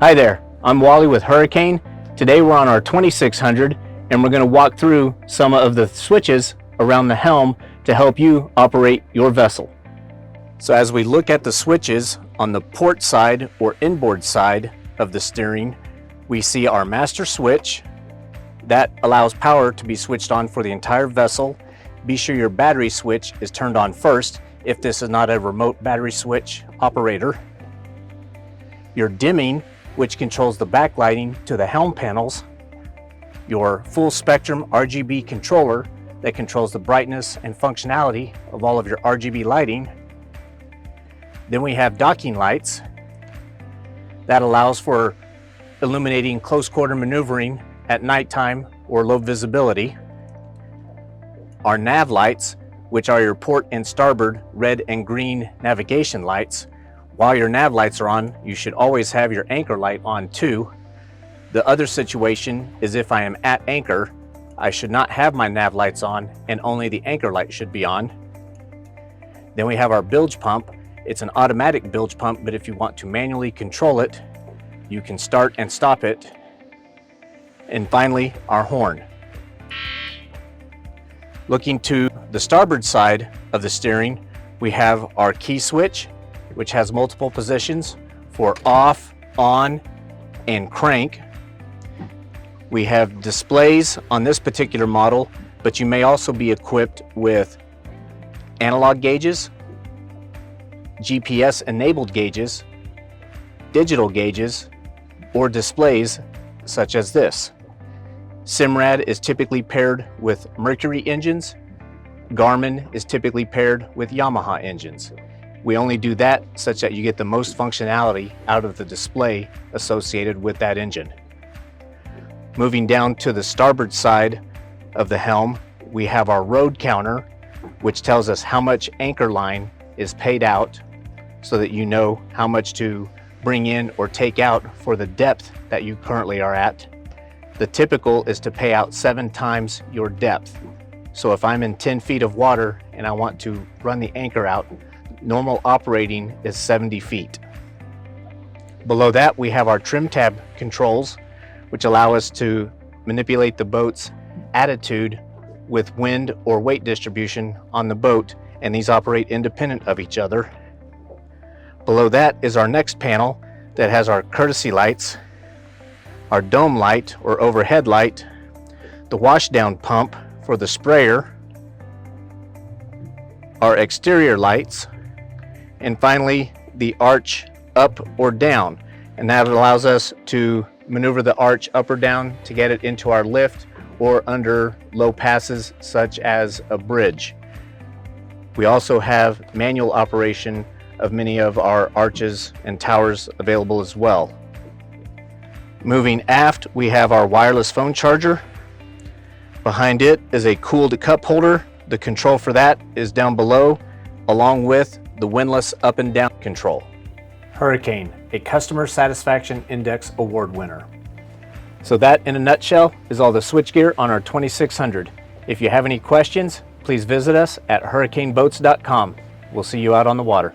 Hi there, I'm Wally with Hurricane. Today we're on our 2600 and we're going to walk through some of the switches around the helm to help you operate your vessel. So as we look at the switches on the port side or inboard side of the steering, we see our master switch. That allows power to be switched on for the entire vessel. Be sure your battery switch is turned on first if this is not a remote battery switch operator. Your dimming, which controls the backlighting to the helm panels. Your full spectrum RGB controller that controls the brightness and functionality of all of your RGB lighting. Then we have docking lights. That allows for illuminating close quarter maneuvering at nighttime or low visibility. Our nav lights, which are your port and starboard red and green navigation lights. While your nav lights are on, you should always have your anchor light on too. The other situation is if I am at anchor, I should not have my nav lights on and only the anchor light should be on. Then we have our bilge pump. It's an automatic bilge pump, but if you want to manually control it, you can start and stop it. And finally, our horn. Looking to the starboard side of the steering, we have our key switch, which has multiple positions for off, on, and crank. We have displays on this particular model, but you may also be equipped with analog gauges, GPS enabled gauges, digital gauges, or displays such as this. Simrad is typically paired with Mercury engines. Garmin is typically paired with Yamaha engines. We only do that such that you get the most functionality out of the display associated with that engine. Moving down to the starboard side of the helm, we have our road counter, which tells us how much anchor line is paid out so that you know how much to bring in or take out for the depth that you currently are at. The typical is to pay out 7 times your depth. So if I'm in 10 feet of water and I want to run the anchor out, normal operating is 70 feet. Below that, we have our trim tab controls, which allow us to manipulate the boat's attitude with wind or weight distribution on the boat, and these operate independent of each other. Below that is our next panel that has our courtesy lights, our dome light or overhead light, the washdown pump for the sprayer, our exterior lights, and finally the arch up or down. And that allows us to maneuver the arch up or down to get it into our lift or under low passes such as a bridge. We also have manual operation of many of our arches and towers available as well. Moving aft, we have our wireless phone charger. Behind it is a cooled cup holder. The control for that is down below, along with the windlass up and down control. Hurricane, a Customer Satisfaction Index Award winner. So that, in a nutshell, is all the switchgear on our 2600. If you have any questions, please visit us at hurricaneboats.com. We'll see you out on the water.